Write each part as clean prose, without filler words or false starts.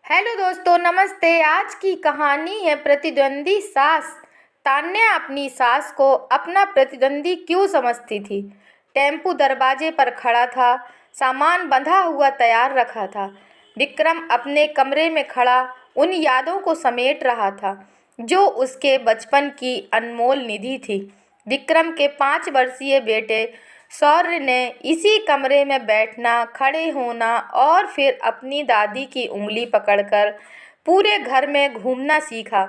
Hello दोस्तों, नमस्ते। आज की कहानी है प्रतिद्वंदी सास। तान्या अपनी सास को अपना प्रतिद्वंदी क्यों समझती थी। टेम्पू दरवाजे पर खड़ा था, सामान बंधा हुआ तैयार रखा था। विक्रम अपने कमरे में खड़ा उन यादों को समेट रहा था जो उसके बचपन की अनमोल निधि थी। विक्रम के 5 वर्षीय बेटे शौर्य ने इसी कमरे में बैठना, खड़े होना और फिर अपनी दादी की उंगली पकड़कर पूरे घर में घूमना सीखा।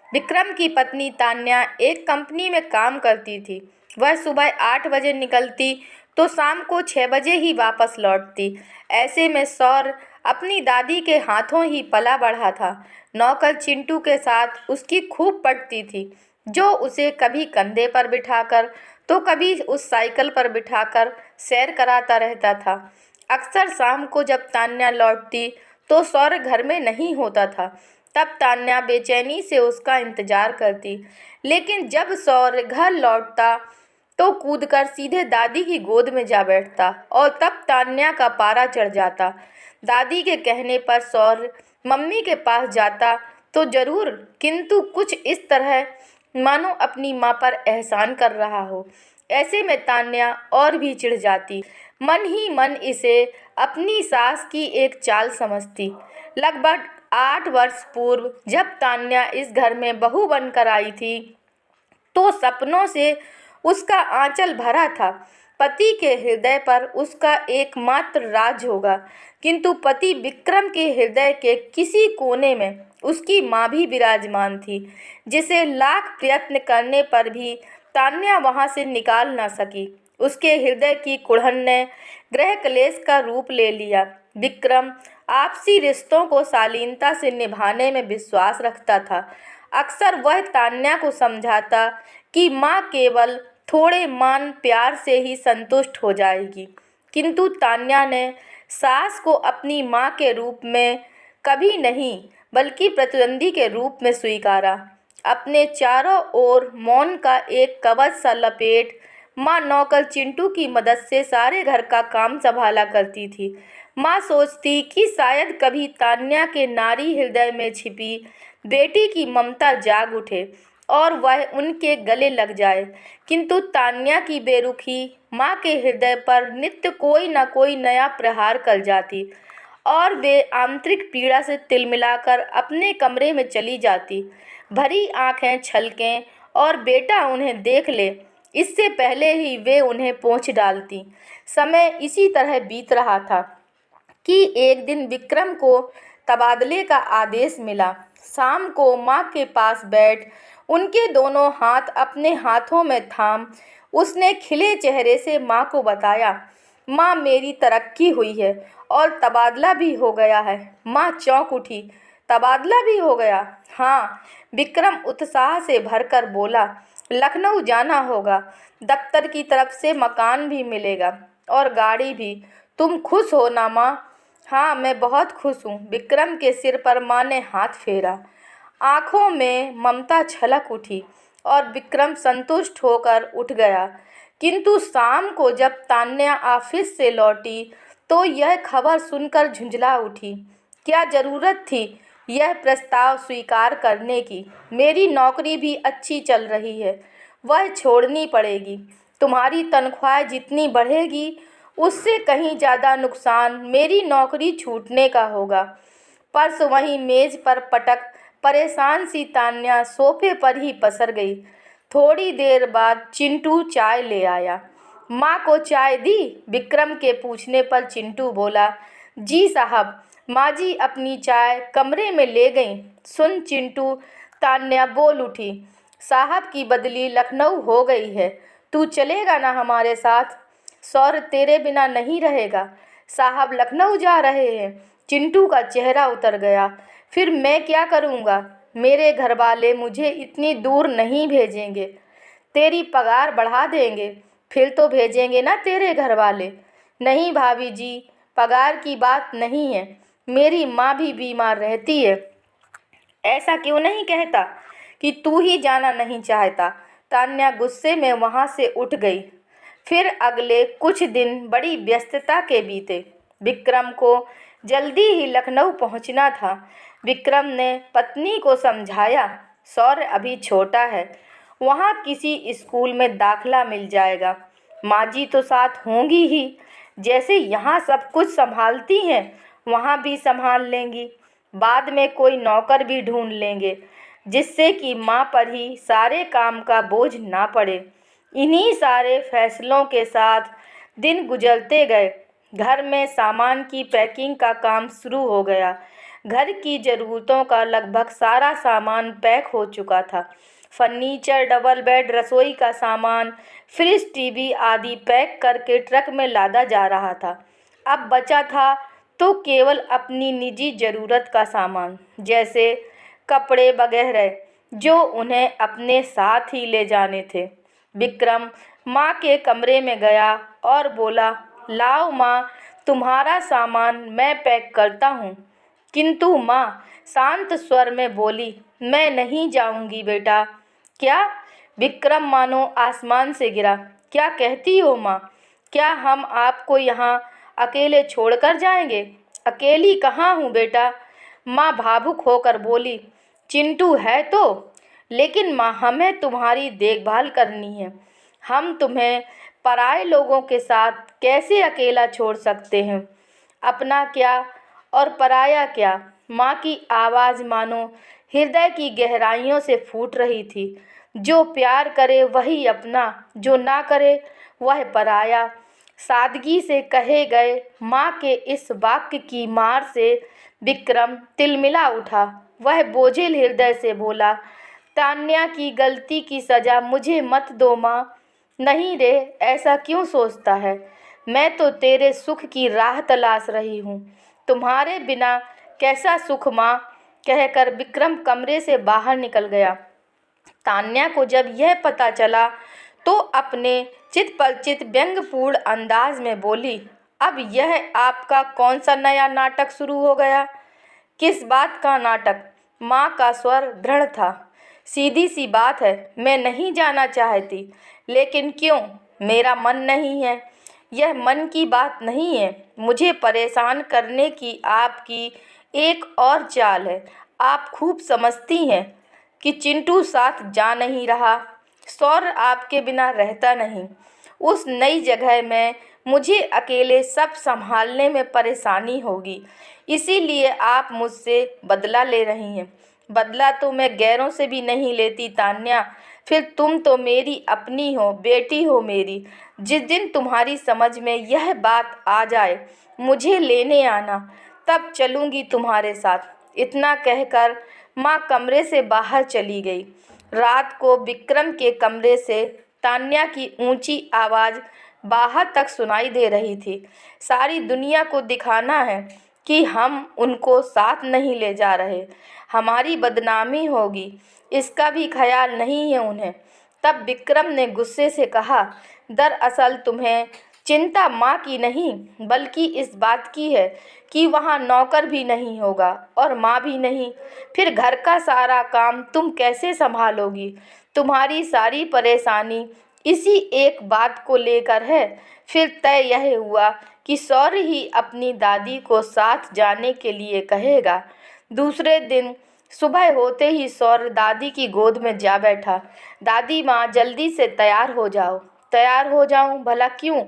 विक्रम की पत्नी तान्या एक कंपनी में काम करती थी। वह सुबह 8 बजे निकलती तो शाम को 6 बजे ही वापस लौटती। ऐसे में शौर्य अपनी दादी के हाथों ही पला बढ़ा था। नौकर चिंटू के साथ उसकी खूब पटती थी, जो उसे कभी कंधे पर बिठाकर तो कभी उस साइकिल पर बिठाकर सैर कराता रहता था। अक्सर शाम को जब तान्या लौटती तो शौर्य घर में नहीं होता था। तब तान्या बेचैनी से उसका इंतजार करती, लेकिन जब शौर्य घर लौटता तो कूदकर सीधे दादी की गोद में जा बैठता और तब तान्या का पारा चढ़ जाता। दादी के कहने पर शौर्य मम्मी के पास जाता तो जरूर, किंतु कुछ इस तरह मानो अपनी माँ पर एहसान कर रहा हो। ऐसे में तान्या और भी चिढ़ जाती, मन ही मन इसे अपनी सास की एक चाल समझती। लगभग 8 वर्ष पूर्व जब तान्या इस घर में बहू बनकर आई थी तो सपनों से उसका आंचल भरा था। पति के हृदय पर उसका एकमात्र राज होगा, किंतु पति विक्रम के हृदय के किसी कोने में उसकी माँ भी विराजमान थी, जिसे लाख प्रयत्न करने पर भी तान्या वहां से निकाल ना सकी। उसके हृदय की कुड़हन ने गृह क्लेश का रूप ले लिया। विक्रम आपसी रिश्तों को शालीनता से निभाने में विश्वास रखता था। अक्सर वह तान्या को समझाता कि माँ केवल थोड़े मान प्यार से ही संतुष्ट हो जाएगी, किंतु तान्या ने सास को अपनी माँ के रूप में कभी नहीं बल्कि प्रतिद्वंदी के रूप में स्वीकारा। अपने चारों ओर मौन का एक कवच सा लपेट माँ नौकर चिंटू की मदद से सारे घर का काम संभाला करती थी। माँ सोचती कि शायद कभी तान्या के नारी हृदय में छिपी बेटी की ममता जाग उठे और वह उनके गले लग जाए, किंतु तान्या की बेरुखी माँ के हृदय पर नित्य कोई न कोई नया प्रहार कर जाती और वे आंतरिक पीड़ा से तिलमिलाकर अपने कमरे में चली जाती, भरी आंखें छलकें और बेटा उन्हें देख ले इससे पहले ही वे उन्हें पोंछ डालती। समय इसी तरह बीत रहा था कि एक दिन विक्रम को तबादले का आदेश मिला। शाम को माँ के पास बैठ उनके दोनों हाथ अपने हाथों में थाम उसने खिले चेहरे से माँ को बताया, माँ मेरी तरक्की हुई है और तबादला भी हो गया है। माँ चौंक उठी, तबादला भी हो गया? हाँ, विक्रम उत्साह से भरकर बोला, लखनऊ जाना होगा, दफ्तर की तरफ से मकान भी मिलेगा और गाड़ी भी। तुम खुश हो ना माँ? हाँ, मैं बहुत खुश हूँ। विक्रम के सिर पर माँ ने हाथ फेरा। आंखों में ममता छलक उठी और विक्रम संतुष्ट होकर उठ गया। किंतु शाम को जब तान्या ऑफिस से लौटी तो यह खबर सुनकर झुंझला उठी। क्या जरूरत थी यह प्रस्ताव स्वीकार करने की? मेरी नौकरी भी अच्छी चल रही है, वह छोड़नी पड़ेगी। तुम्हारी तनख्वाह जितनी बढ़ेगी उससे कहीं ज़्यादा नुकसान मेरी नौकरी छूटने का होगा। पर्स वहीं मेज पर पटक परेशान सी तान्या सोफे पर ही पसर गई। थोड़ी देर बाद चिंटू चाय ले आया। माँ को चाय दी? विक्रम के पूछने पर चिंटू बोला, जी साहब, माँ जी अपनी चाय कमरे में ले गईं। सुन चिंटू, तान्या बोल उठी, साहब की बदली लखनऊ हो गई है, तू चलेगा ना हमारे साथ? सौर तेरे बिना नहीं रहेगा। साहब लखनऊ जा रहे हैं? चिंटू का चेहरा उतर गया। फिर मैं क्या करूँगा? मेरे घरवाले मुझे इतनी दूर नहीं भेजेंगे। तेरी पगार बढ़ा देंगे, फिर तो भेजेंगे ना तेरे घरवाले। नहीं भाभी जी, पगार की बात नहीं है, मेरी माँ भी बीमार रहती है। ऐसा क्यों नहीं कहता कि तू ही जाना नहीं चाहता? तान्या गुस्से में वहाँ से उठ गई। फिर अगले कुछ दिन बड़ी व्यस्तता के बीते। विक्रम को जल्दी ही लखनऊ पहुंचना था। विक्रम ने पत्नी को समझाया, सौर्य अभी छोटा है, वहाँ किसी स्कूल में दाखला मिल जाएगा। माँ जी तो साथ होंगी ही, जैसे यहाँ सब कुछ संभालती हैं वहाँ भी संभाल लेंगी। बाद में कोई नौकर भी ढूंढ लेंगे, जिससे कि माँ पर ही सारे काम का बोझ ना पड़े। इन्हीं सारे फैसलों के साथ दिन गुजरते गए। घर में सामान की पैकिंग का काम शुरू हो गया। घर की ज़रूरतों का लगभग सारा सामान पैक हो चुका था। फर्नीचर, डबल बेड, रसोई का सामान, फ्रिज, टीवी आदि पैक करके ट्रक में लादा जा रहा था। अब बचा था तो केवल अपनी निजी ज़रूरत का सामान, जैसे कपड़े वगैरह, जो उन्हें अपने साथ ही ले जाने थे। विक्रम माँ के कमरे में गया और बोला, लाओ माँ, तुम्हारा सामान मैं पैक करता हूँ। किंतु माँ शांत स्वर में बोली, मैं नहीं जाऊँगी बेटा। क्या? विक्रम मानो आसमान से गिरा। क्या कहती हो माँ? क्या हम आपको यहाँ अकेले छोड़कर जाएंगे? अकेली कहाँ हूँ बेटा, माँ भावुक होकर बोली। चिंटू है तो, लेकिन माँ हमें तुम्हारी देखभाल करनी है। हम तुम्हें पराए लोगों के साथ कैसे अकेला छोड़ सकते हैं? अपना क्या और पराया क्या? माँ की आवाज़ मानो हृदय की गहराइयों से फूट रही थी। जो प्यार करे वही अपना, जो ना करे वह पराया। सादगी से कहे गए माँ के इस वाक्य की मार से विक्रम तिलमिला उठा। वह बोझिल हृदय से बोला, तान्या की गलती की सज़ा मुझे मत दो माँ। नहीं रे, ऐसा क्यों सोचता है? मैं तो तेरे सुख की राह तलाश रही हूँ, तुम्हारे बिना कैसा सुख माँ। कहकर विक्रम कमरे से बाहर निकल गया। तान्या को जब यह पता चला तो अपने चित परिचित व्यंग्यपूर्ण अंदाज में बोली, अब यह आपका कौन सा नया नाटक शुरू हो गया? किस बात का नाटक? माँ का स्वर दृढ़ था। सीधी सी बात है, मैं नहीं जाना चाहती। लेकिन क्यों? मेरा मन नहीं है। यह मन की बात नहीं है, मुझे परेशान करने की आपकी एक और चाल है। आप खूब समझती हैं कि चिंटू साथ जा नहीं रहा, सौर्य आपके बिना रहता नहीं। उस नई जगह में मुझे अकेले सब संभालने में परेशानी होगी, इसीलिए आप मुझसे बदला ले रही हैं। बदला तो मैं गैरों से भी नहीं लेती तान्या। फिर तुम तो मेरी अपनी हो, बेटी हो मेरी। जिस दिन तुम्हारी समझ में यह बात आ जाए, मुझे लेने आना, तब चलूँगी तुम्हारे साथ। इतना कहकर माँ कमरे से बाहर चली गई। रात को विक्रम के कमरे से तान्या की ऊंची आवाज़ बाहर तक सुनाई दे रही थी। सारी दुनिया को दिखाना है कि हम उनको साथ नहीं ले जा रहे, हमारी बदनामी होगी, इसका भी ख्याल नहीं है उन्हें। तब विक्रम ने गुस्से से कहा, दरअसल तुम्हें चिंता माँ की नहीं, बल्कि इस बात की है कि वहाँ नौकर भी नहीं होगा और माँ भी नहीं। फिर घर का सारा काम तुम कैसे संभालोगी? तुम्हारी सारी परेशानी इसी एक बात को लेकर है। फिर तय यह हुआ कि सौर्य ही अपनी दादी को साथ जाने के लिए कहेगा। दूसरे दिन सुबह होते ही सौर्य दादी की गोद में जा बैठा। दादी माँ, जल्दी से तैयार हो जाओ। तैयार हो जाऊं? भला क्यों?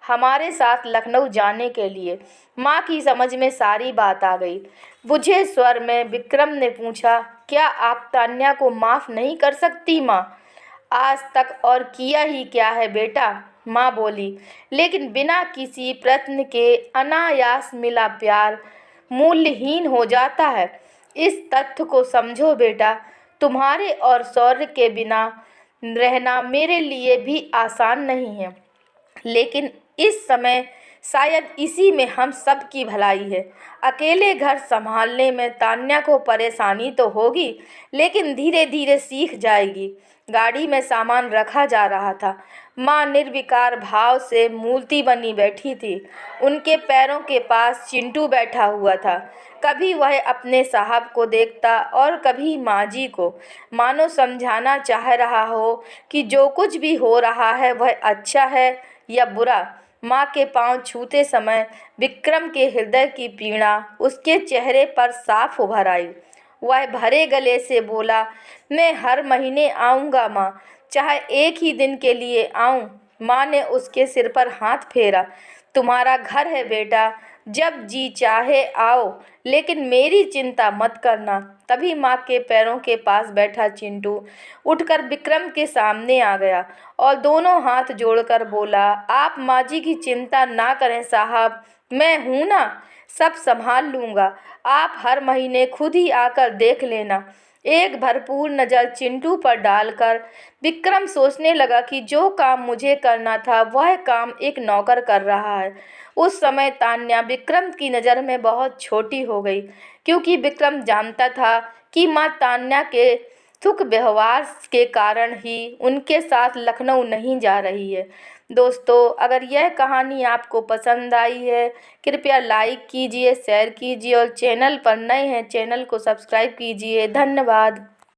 हमारे साथ लखनऊ जाने के लिए। माँ की समझ में सारी बात आ गई। बुझे स्वर में विक्रम ने पूछा, क्या आप तान्या को माफ़ नहीं कर सकती माँ? आज तक और किया ही क्या है बेटा, माँ बोली। लेकिन बिना किसी प्रयत्न के अनायास मिला प्यार मूल्यहीन हो जाता है। इस तथ्य को समझो बेटा। तुम्हारे और सौर्य के बिना रहना मेरे लिए भी आसान नहीं है, लेकिन इस समय शायद इसी में हम सब की भलाई है। अकेले घर संभालने में तान्या को परेशानी तो होगी, लेकिन धीरे धीरे सीख जाएगी। गाड़ी में सामान रखा जा रहा था। माँ निर्विकार भाव से मूर्ति बनी बैठी थी। उनके पैरों के पास चिंटू बैठा हुआ था। कभी वह अपने साहब को देखता और कभी माँ जी को, मानो समझाना चाह रहा हो कि जो कुछ भी हो रहा है वह अच्छा है या बुरा, माँ के पांव छूते समय विक्रम के हृदय की पीड़ा उसके चेहरे पर साफ उभर आई। वह भरे गले से बोला, मैं हर महीने आऊँगा माँ, चाहे एक ही दिन के लिए आऊँ। माँ ने उसके सिर पर हाथ फेरा। तुम्हारा घर है बेटा, जब जी चाहे आओ, लेकिन मेरी चिंता मत करना। तभी माँ के पैरों के पास बैठा चिंटू उठकर विक्रम के सामने आ गया और दोनों हाथ जोड़कर बोला, आप माँ जी की चिंता ना करें साहब, मैं हूँ ना, सब संभाल लूँगा। आप हर महीने खुद ही आकर देख लेना। एक भरपूर नज़र चिंटू पर डालकर विक्रम सोचने लगा कि जो काम मुझे करना था वह काम एक नौकर कर रहा है। उस समय तान्या विक्रम की नज़र में बहुत छोटी हो गई, क्योंकि विक्रम जानता था कि माँ तान्या के सुख व्यवहार के कारण ही उनके साथ लखनऊ नहीं जा रही है। दोस्तों, अगर यह कहानी आपको पसंद आई है, कृपया लाइक कीजिए, शेयर कीजिए और चैनल पर नए हैं चैनल को सब्सक्राइब कीजिए। धन्यवाद।